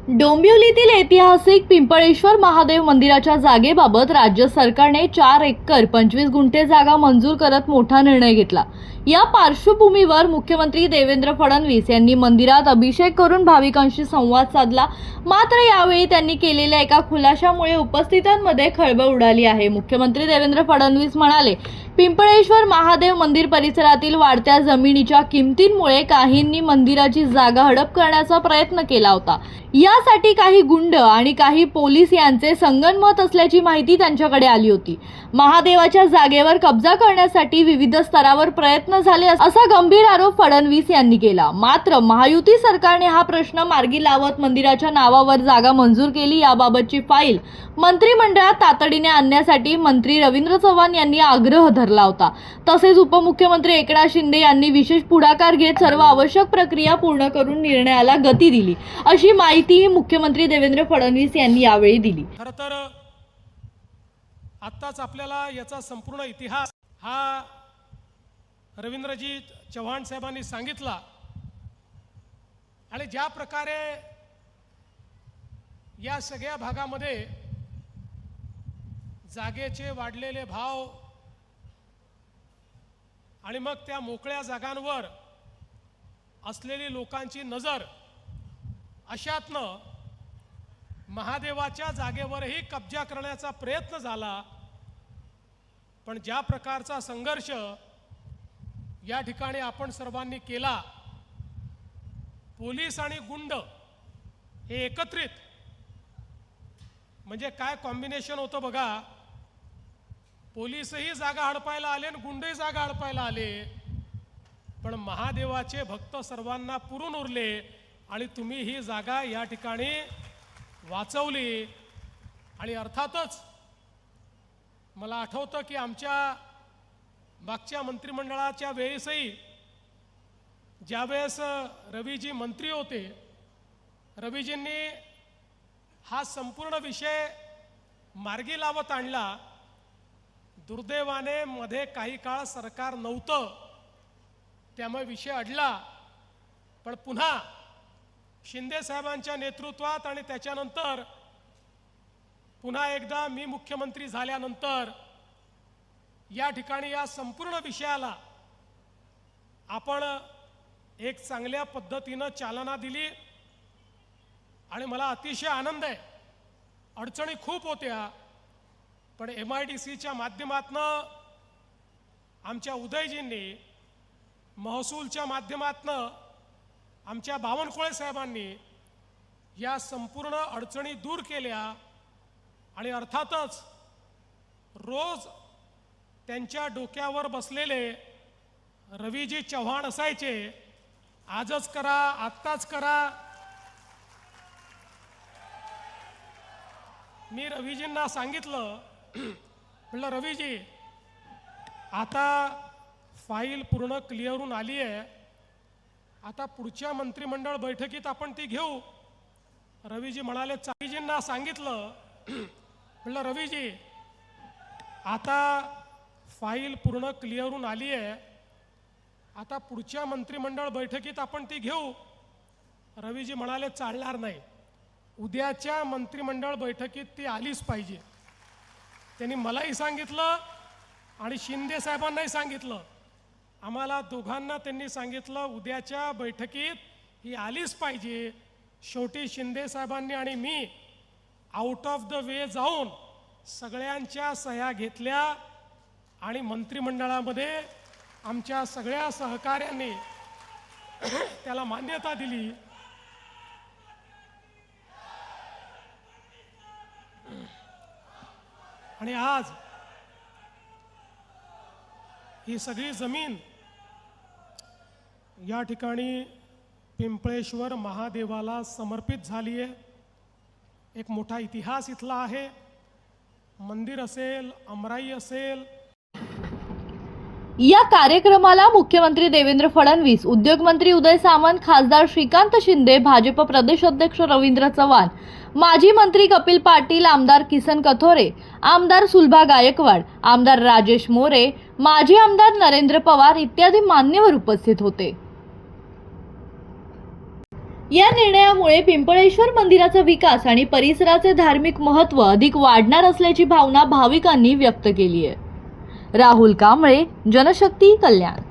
डोंबिवलीतील ऐतिहासिक पिंपळेश्वर महादेव मंदिराच्या जागेबाबत राज्य सरकारने 4 एकर 25 गुंठे जागा मंजूर करत मोठा निर्णय घेतला। या पार्श्वभूमीवर मुख्यमंत्री देवेंद्र फडणवीस यांनी मंदिरात अभिषेक करून भाविकांशी संवाद साधला। मात्र यावेळी त्यांनी केलेल्या एका खुलाशामुळे उपस्थितांमध्ये खळबळ उडाली आहे। मुख्यमंत्री देवेंद्र फडणवीस म्हणाले, पिंपळेश्वर महादेव मंदिर परिसरातील वाढत्या जमिनीच्या किमतींमुळे काहींनी मंदिराची जागा हडप करण्याचा प्रयत्न केला होता। यासाठी काही गुंड आणि काही पोलीस यांचे संगनमत असल्याची माहिती त्यांच्याकडे आली होती। महादेवाच्या जागेवर कब्जा करण्यासाठी विविध स्तरावर प्रयत्न झाले असा गंभीर आरोप फडणवीस यांनी केला। मात्र महायुती सरकारने हा प्रश्न मार्गी लावत मंदिराच्या नावावर जागा मंजूर केली। याबाबतची फाईल मंत्रिमंडळात तातडीने आणण्यासाठी मंत्री रवींद्र चव्हाण यांनी आग्रह धरला होता। तसेच उपमुख्यमंत्री एकनाथ शिंदे यांनी विशेष पुढाकार घेत सर्व आवश्यक प्रक्रिया पूर्ण करून निर्णयाला गती दिली, अशी माहिती मुख्यमंत्री देवेंद्र फडणवीस यांनी यावेळी दिली। खरं तर आत्ताच आपल्याला याचा संपूर्ण इतिहास हा रवींद्रजी चव्हाण साहेबांनी सांगितला आणि ज्या प्रकारे या सगळ्या भागामध्ये जागेचे वाढलेले भाव आणि मग त्या मोकळ्या जागांवर असलेली लोकांची नजर, अशातनं महादेवाच्या जागेवरही कब्जा करण्याचा प्रयत्न झाला। पण ज्या प्रकारचा संघर्ष या ठिकाणी आपण सर्वांनी केला, पोलीस आणि गुंड हे एकत्रित, म्हणजे काय कॉम्बिनेशन होतं बघा। पोलीसही जागा हडपायला आले आणि गुंडही जागा हडपायला आले, पण महादेवाचे भक्त सर्वांना पुरून उरले आणि तुम्ही ही जागा या ठिकाणी वाचवली। आणि अर्थातच मला आठवतं की आमच्या मागच्या मंत्रिमंडळाच्या वेळेसही ज्यावेळेस रवीजी मंत्री होते, रवीजींनी हा संपूर्ण विषय मार्गी लावत आणला। दुर्दैवाने मध्ये काही काळ सरकार नव्हतं, त्यामुळे विषय अडला। पण पुन्हा शिंदे साहेबांच्या नेतृत्वात आणि त्याच्यानंतर पुन्हा एकदा मी मुख्यमंत्री झाल्यानंतर या ठिकाणी या संपूर्ण विषयाला आपण एक चांगल्या पद्धतीनं चालना दिली आणि मला अतिशय आनंद आहे। अडचणी खूप होत्या, पण MIDCच्या माध्यमातनं आमच्या उदयजींनी, महसूलच्या माध्यमातनं आमच्या बावनकुळे साहेबांनी या संपूर्ण अडचणी दूर केल्या। आणि अर्थातच रोज त्यांच्या डोक्यावर बसलेले रवीजी चव्हाण असायचे, आजच करा, आत्ताच करा। मी रवीजींना सांगितलं, म्हटलं रवीजी आता फाईल पूर्ण क्लिअर होऊन आली आहे, आता पुढच्या मंत्रिमंडळ बैठकीत आपण ती घेऊ। रवीजी म्हणाले, रवीजींना सांगितलं, म्हटलं रवीजी आता फाईल पूर्ण क्लिअर होऊन आली आहे, आता पुढच्या मंत्रिमंडळ बैठकीत आपण ती घेऊ। रवीजी म्हणाले, चालणार नाही, उद्याच्या मंत्रिमंडळ बैठकीत ती आलीच पाहिजे। त्यांनी मलाही सांगितलं आणि शिंदे साहेबांनाही सांगितलं, आम्हाला दोघांना त्यांनी सांगितलं उद्याच्या बैठकीत ही आलीच पाहिजे। शेवटी शिंदे साहेबांनी आणि me out of the way जाऊन सगळ्यांच्या सह्या घेतल्या आणि मंत्रिमंडळामध्ये आमच्या सगळ्या सहकाऱ्यांनी त्याला मान्यता दिली। आणि आज ही सगळी जमीन या ठिकाणी पिंपळेश्वर महादेवाला समर्पित झाली आहे। एक मोठा इतिहास इथला आहे। मंदिर असेल, अमराई असेल। या कार्यक्रमाला मुख्यमंत्री देवेंद्र फडणवीस, उद्योगमंत्री उदय सामंत, खासदार श्रीकांत शिंदे, भाजप प्रदेश अध्यक्ष रवींद्र चव्हाण, माजी मंत्री कपिल पाटील, आमदार किसन कथोरे, आमदार सुलभा गायकवाड, आमदार राजेश मोरे, माजी आमदार नरेंद्र पवार इत्यादी मान्यवर उपस्थित होते। या निर्णयामुळे पिंपळेश्वर मंदिराचा विकास आणि परिसराचे धार्मिक महत्त्व अधिक वाढणार असल्याची भावना भाविकांनी व्यक्त केली आहे. राहुल कांबळे, जनशक्ती कल्याण.